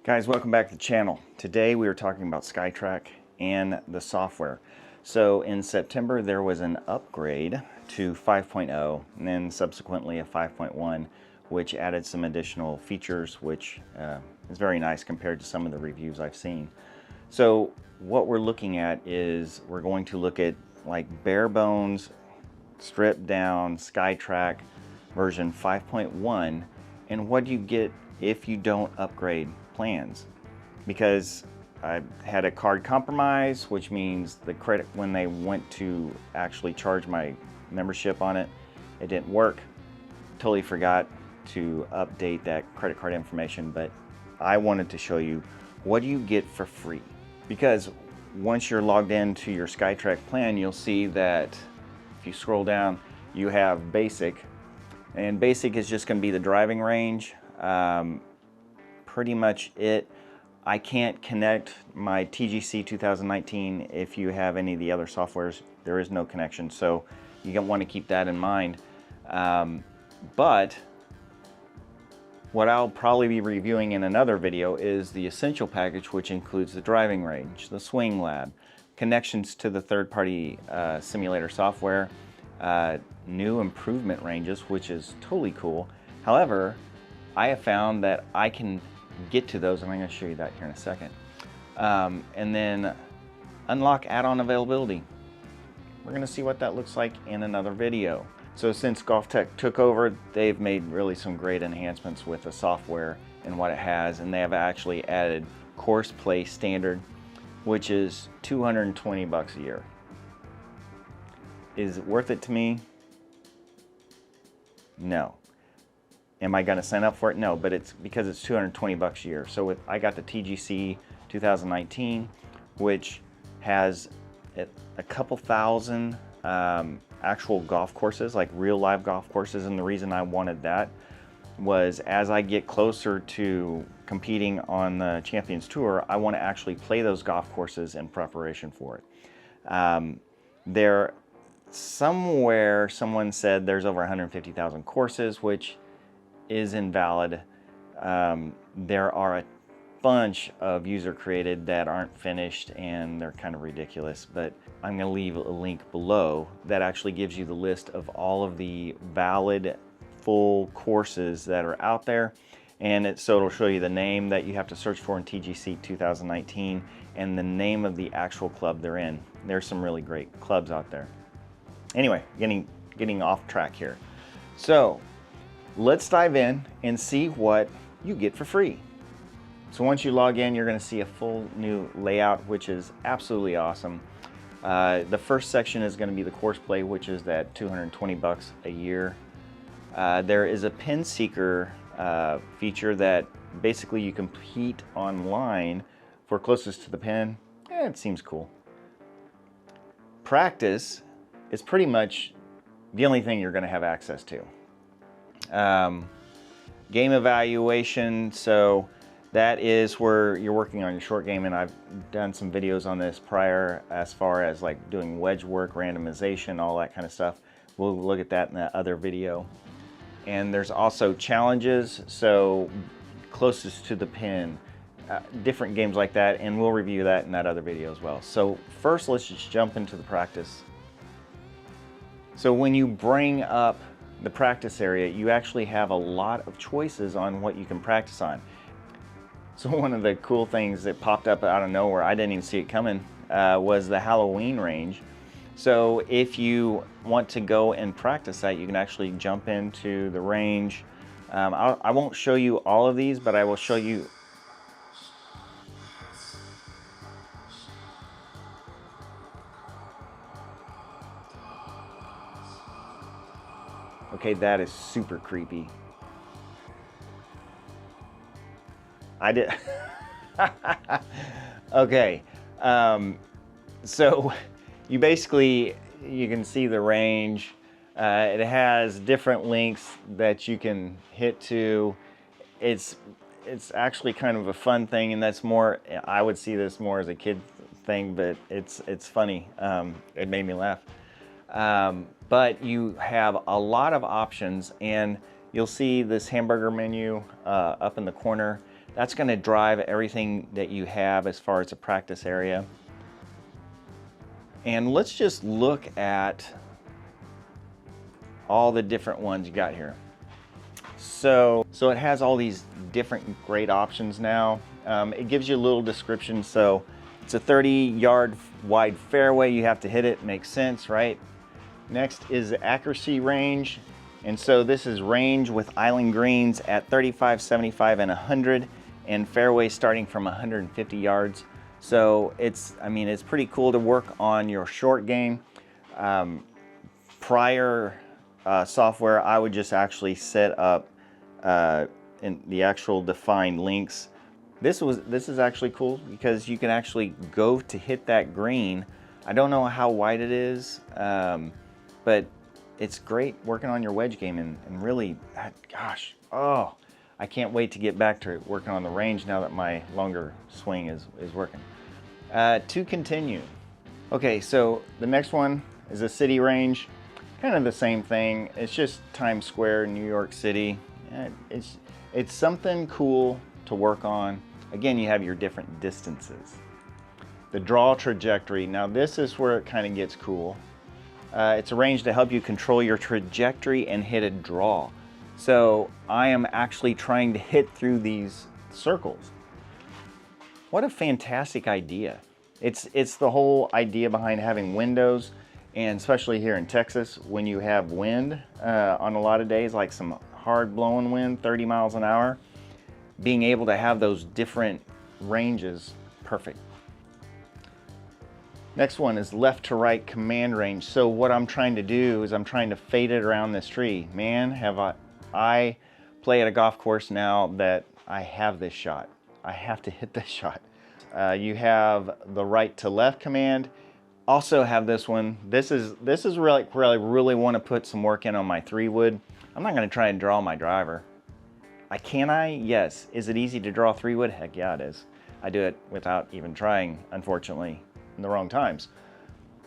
Guys, welcome back to the channel. Today we are talking about SkyTrak and the software. So in September there was an upgrade to 5.0 and then subsequently a 5.1, which added some additional features, which is very nice compared to some of the reviews I've seen. So what we're looking at is we're going to look at like bare bones, stripped down SkyTrak version 5.1 and what do you get if you don't upgrade plans. Because I had a card compromise, which means the credit, when they went to actually charge my membership on it, it didn't work. Totally forgot to update that credit card information, but I wanted to show you what do you get for free. Because once you're logged into your SkyTrak plan, you'll see that if you scroll down, you have basic, and basic is just going to be the driving range. Pretty much it. I can't connect my TGC 2019 if you have any of the other softwares. There is no connection, so you don't want to keep that in mind. But what I'll probably be reviewing in another video is the essential package, which includes the driving range, the swing lab, connections to the third-party simulator software, new improvement ranges, which is totally cool. However, I have found that I can get to those, and I'm going to show you that here in a second. And then unlock add-on availability. We're going to see what that looks like in another video. So since GolfTech took over, they've made really some great enhancements with the software and what it has, and they have actually added course play standard, which is $220 a year. Is it worth it to me? No. Am I going to sign up for it? No, but it's because it's $220 a year. So I got the TGC 2019, which has a couple thousand actual golf courses, like real live golf courses. And the reason I wanted that was as I get closer to competing on the Champions Tour, I want to actually play those golf courses in preparation for it. Somewhere someone said there's over 150,000 courses, which is invalid. There are a bunch of user created that aren't finished and they're kind of ridiculous, but I'm going to leave a link below that actually gives you the list of all of the valid full courses that are out there, and so it'll show you the name that you have to search for in TGC 2019 and the name of the actual club they're in. There's some really great clubs out there. Anyway, getting off track here. So let's dive in and see what you get for free. So once you log in, you're going to see a full new layout, which is absolutely awesome. The first section is going to be the course play, which is that $220 a year. There is a pin seeker feature that basically you compete online for closest to the pin. It seems cool. Practice is pretty much the only thing you're going to have access to. Game evaluation, so that is where you're working on your short game, and I've done some videos on this prior as far as like doing wedge work, randomization, all that kind of stuff. We'll look at that in that other video. And there's also challenges, so closest to the pin, different games like that, and we'll review that in that other video as well. So first, let's just jump into the practice. So when you bring up the practice area, you actually have a lot of choices on what you can practice on. So one of the cool things that popped up out of nowhere, I didn't even see it coming, was the Halloween range. So if you want to go and practice that, you can actually jump into the range. I won't show you all of these, but I will show you. Okay, that is super creepy. I did. Okay, so you basically, you can see the range. It has different links that you can hit to. It's actually kind of a fun thing, and that's more, I would see this more as a kid thing, but it's funny. It made me laugh. But you have a lot of options, and you'll see this hamburger menu up in the corner. That's going to drive everything that you have as far as a practice area. And let's just look at all the different ones you got here. So it has all these different great options now. It gives you a little description. So it's a 30-yard wide fairway. You have to hit it. Makes sense, right? Next is the accuracy range. And so this is range with island greens at 35, 75, and 100, and fairways starting from 150 yards. So it's pretty cool to work on your short game. Prior software, I would just actually set up in the actual defined links. This is actually cool because you can actually go to hit that green. I don't know how wide it is, but it's great working on your wedge game, and really, gosh, oh, I can't wait to get back to working on the range now that my longer swing is working. To continue. Okay, so the next one is a city range. Kind of the same thing. It's just Times Square, New York City. It's something cool to work on. Again, you have your different distances. The draw trajectory. Now this is where it kind of gets cool. It's a range to help you control your trajectory and hit a draw. So I am actually trying to hit through these circles. What a fantastic idea. It's the whole idea behind having windows, and especially here in Texas, when you have wind on a lot of days, like some hard blowing wind, 30 miles an hour, being able to have those different ranges, perfect. Next one is left to right command range. So what I'm trying to do is I'm trying to fade it around this tree. Man, have I play at a golf course now that I have this shot. I have to hit this shot. You have the right to left command. Also have this one. This is really where I really want to put some work in on my 3-wood. I'm not going to try and draw my driver. Can I? Yes. Is it easy to draw 3-wood? Heck yeah, it is. I do it without even trying, unfortunately, in the wrong times.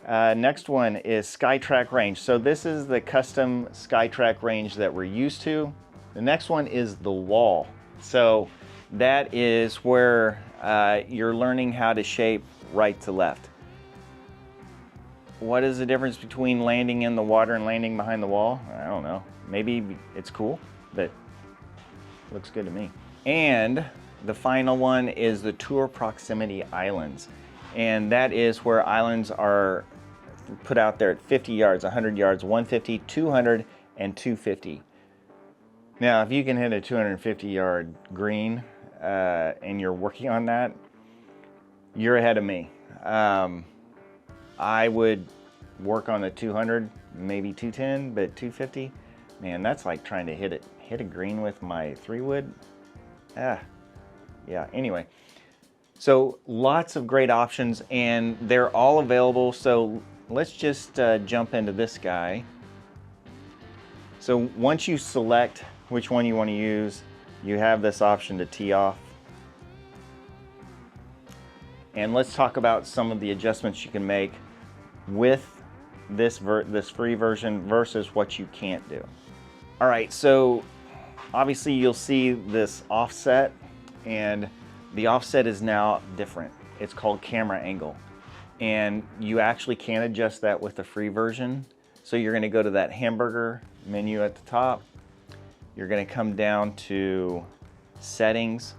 Next one is SkyTrak range. So this is the custom SkyTrak range that we're used to. The next one is the wall. So that is where you're learning how to shape right to left. What is the difference between landing in the water and landing behind the wall? I don't know. Maybe it's cool, but it looks good to me. And the final one is the tour proximity islands. And that is where islands are put out there at 50 yards, 100 yards, 150, 200, and 250. Now, if you can hit a 250-yard green and you're working on that, you're ahead of me. I would work on the 200, maybe 210, but 250, man, that's like trying to hit a green with my 3-wood. Yeah, anyway. So lots of great options, and they're all available. So let's just jump into this guy. So once you select which one you want to use, you have this option to tee off. And let's talk about some of the adjustments you can make with this free version versus what you can't do. All right, so obviously you'll see this offset, and the offset is now different. It's called camera angle, and you actually can adjust that with the free version. So you're going to go to that hamburger menu at the top. You're going to come down to settings,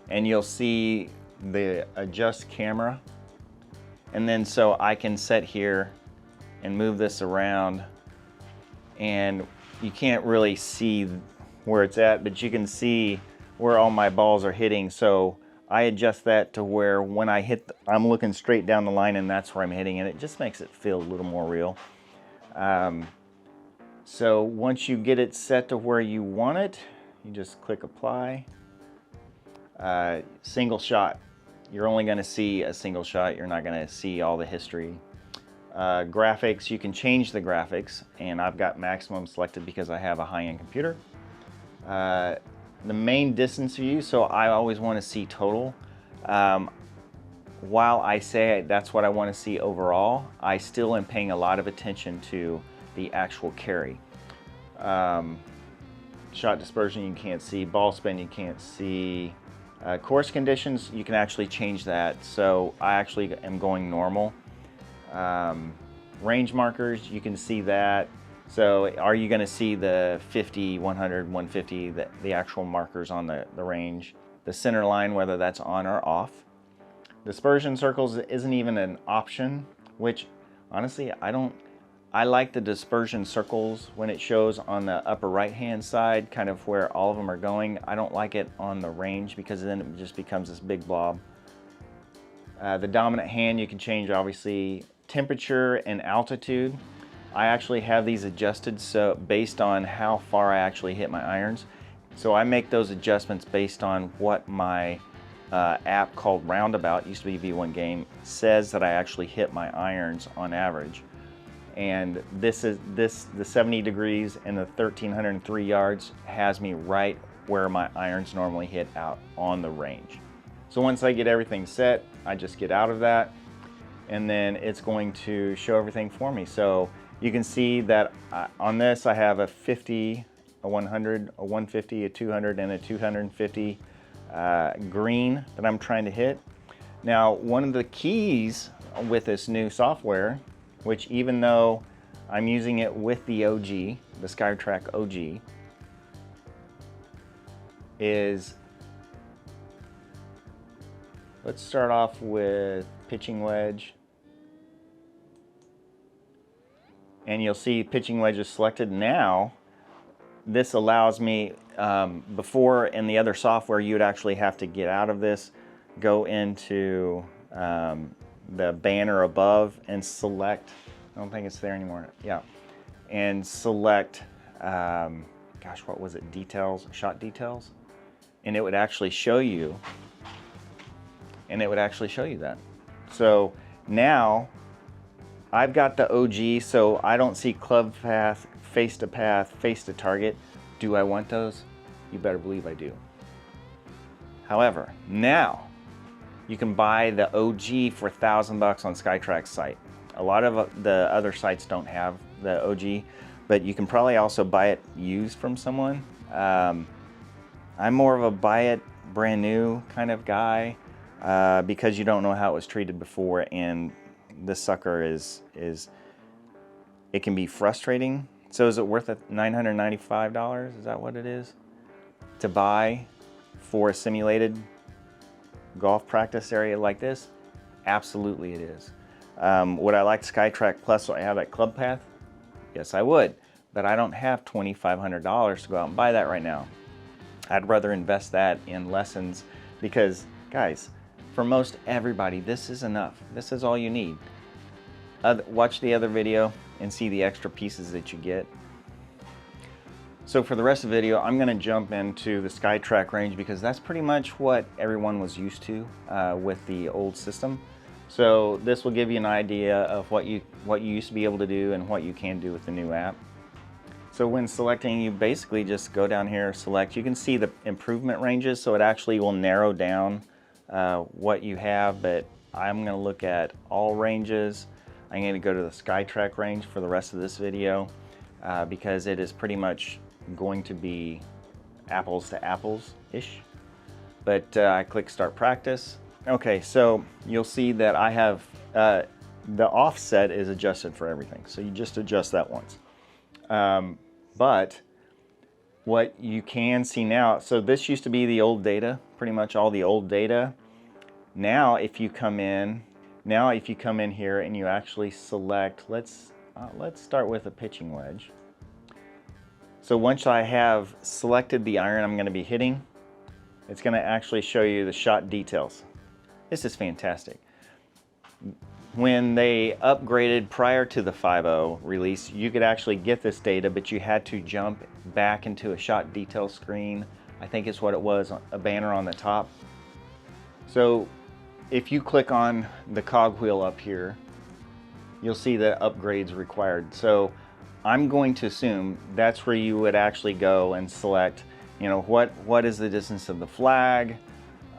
and you'll see the adjust camera. And then so I can set here and move this around, and you can't really see where it's at, but you can see where all my balls are hitting. So I adjust that to where when I hit, I'm looking straight down the line, and that's where I'm hitting, and it just makes it feel a little more real. So once you get it set to where you want it, you just click apply. Single shot. You're only going to see a single shot. You're not going to see all the history. Graphics, you can change the graphics, and I've got maximum selected because I have a high-end computer. The main distance view, so I always want to see total. While I say that's what I want to see overall, I still am paying a lot of attention to the actual carry. shot dispersion you can't see, ball spin you can't see, course conditions you can actually change that. So I actually am going normal. Range markers, you can see that. So are you going to see the 50, 100, 150, the actual markers on the range? The center line, whether that's on or off. Dispersion circles isn't even an option, which honestly I like the dispersion circles when it shows on the upper right hand side, kind of where all of them are going. I don't like it on the range because then it just becomes this big blob. The dominant hand you can change, obviously, temperature and altitude. I actually have these adjusted so based on how far I actually hit my irons. So I make those adjustments based on what my app called Roundabout, used to be V1 Game, says that I actually hit my irons on average. And the 70 degrees and the 1,303 yards has me right where my irons normally hit out on the range. So once I get everything set, I just get out of that, and then it's going to show everything for me. So you can see that on this I have a 50, a 100, a 150, a 200, and a 250 green that I'm trying to hit. Now, one of the keys with this new software, which even though I'm using it with the OG, the SkyTrak OG, is, let's start off with pitching wedge. And you'll see pitching wedge is selected. Now, this allows me, before in the other software, you would actually have to get out of this, go into the banner above and select, I don't think it's there anymore, yeah, and select, gosh, what was it, details, shot details, and it would actually show you, that. So now I've got the OG, so I don't see club path, face to path, face to target. Do I want those? You better believe I do. However, now you can buy the OG for $1,000 on SkyTrak's site. A lot of the other sites don't have the OG, but you can probably also buy it used from someone. I'm more of a buy it brand new kind of guy because you don't know how it was treated before, and this sucker is it can be frustrating. So is it worth $995? Is that what it is to buy for a simulated golf practice area like this? Absolutely it is. Would I like SkyTrak Plus so I have that club path? Yes, I would, but I don't have $2,500 to go out and buy that right now. I'd rather invest that in lessons because, guys, for most everybody, this is enough. This is all you need. Watch the other video and see the extra pieces that you get. So for the rest of the video, I'm gonna jump into the SkyTrak range because that's pretty much what everyone was used to with the old system. So this will give you an idea of what you used to be able to do and what you can do with the new app. So when selecting, you basically just go down here, select. You can see the improvement ranges, so it actually will narrow down what you have, but I'm gonna look at all ranges. I'm gonna go to the SkyTrak range for the rest of this video because it is pretty much going to be apples to apples-ish. But I click Start Practice. Okay, so you'll see that I have, the offset is adjusted for everything. So you just adjust that once. But what you can see now, so this used to be the old data, pretty much all the old data. Now if you come in here and you actually select, let's start with a pitching wedge. So once I have selected the iron I'm going to be hitting, it's going to actually show you the shot details. This is fantastic. When they upgraded prior to the 5.0 release, you could actually get this data, but you had to jump back into a shot detail screen. I think it's what it was, a banner on the top. So if you click on the cogwheel up here, you'll see the upgrades required. So I'm going to assume that's where you would actually go and select, you know, what is the distance of the flag,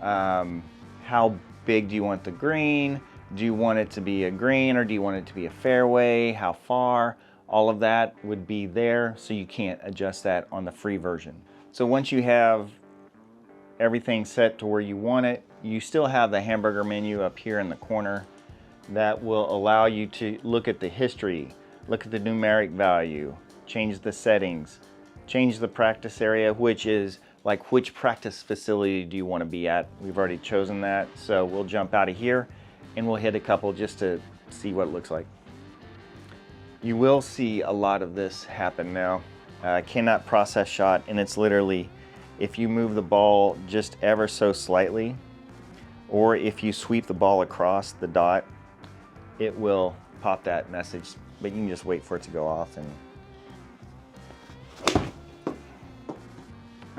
how big do you want the green, do you want it to be a green or do you want it to be a fairway, how far, all of that would be there, so you can't adjust that on the free version. So once you have everything set to where you want it, you still have the hamburger menu up here in the corner that will allow you to look at the history, look at the numeric value, change the settings, change the practice area, which is like which practice facility do you want to be at. We've already chosen that, so we'll jump out of here and we'll hit a couple just to see what it looks like. You will see a lot of this happen now. Cannot process shot, and it's literally if you move the ball just ever so slightly, or if you sweep the ball across the dot, it will pop that message, but you can just wait for it to go off. And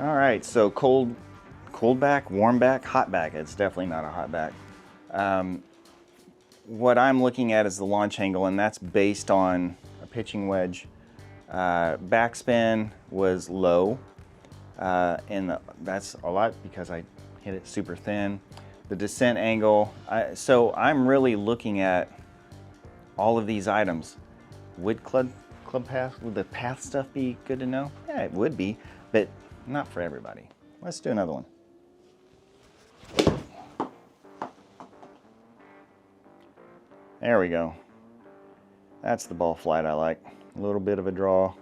all right, so cold back, warm back, hot back. It's definitely not a hot back. What I'm looking at is the launch angle, and that's based on a pitching wedge. Backspin was low, and that's a lot because I hit it super thin. The descent angle, so I'm really looking at all of these items. Would club path, would the path stuff be good to know? Yeah, it would be, but not for everybody. Let's do another one. There we go. That's the ball flight I like. A little bit of a draw.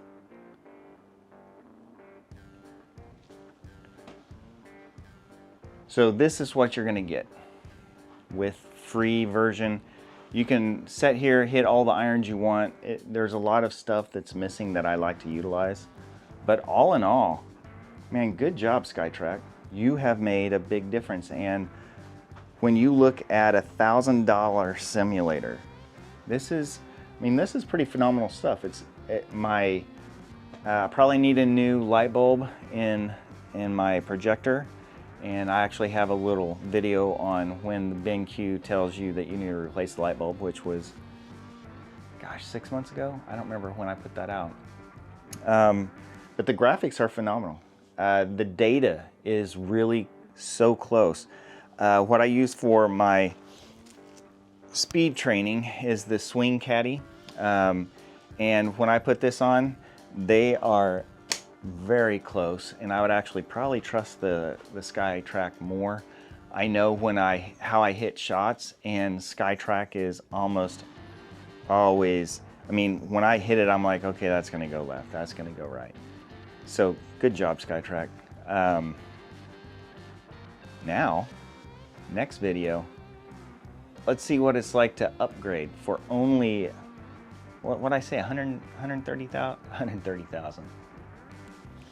So this is what you're gonna get with free version. You can set here, hit all the irons you want. There's a lot of stuff that's missing that I like to utilize. But all in all, man, good job, SkyTrak. You have made a big difference. And when you look at $1,000 simulator, this is pretty phenomenal stuff. Probably need a new light bulb in my projector. And I actually have a little video on when the BenQ tells you that you need to replace the light bulb, which was, gosh, 6 months ago? I don't remember when I put that out. But the graphics are phenomenal. The data is really so close. What I use for my speed training is the Swing Caddy. And when I put this on, they are very close, and I would actually probably trust the SkyTrak more. I know how I hit shots, and SkyTrak is almost always, when I hit it, I'm like, okay, that's gonna go left, that's gonna go right. So good job, SkyTrak. Now, next video, let's see what it's like to upgrade for only, what'd I say, 130,000.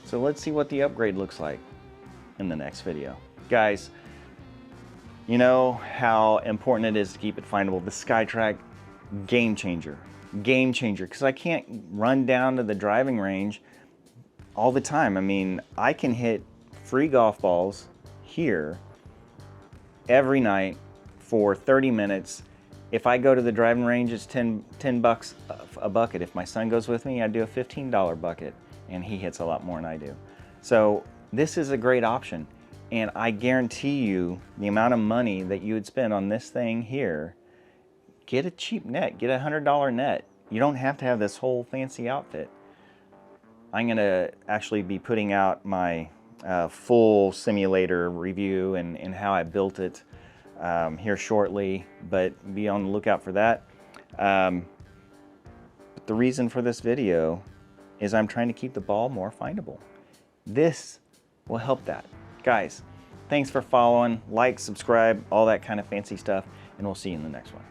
So let's see what the upgrade looks like in the next video. Guys, you know how important it is to keep it findable. The SkyTrak, game changer, because I can't run down to the driving range all the time. I can hit free golf balls here every night for 30 minutes. If I go to the driving range, it's 10 bucks a bucket. If my son goes with me, I do a $15 bucket. And he hits a lot more than I do. So this is a great option. And I guarantee you the amount of money that you would spend on this thing here, get a cheap net, get a $100 net. You don't have to have this whole fancy outfit. I'm gonna actually be putting out my full simulator review and how I built it here shortly, but be on the lookout for that. But the reason for this video is I'm trying to keep the ball more findable. This will help that. Guys, thanks for following, like, subscribe, all that kind of fancy stuff, and we'll see you in the next one.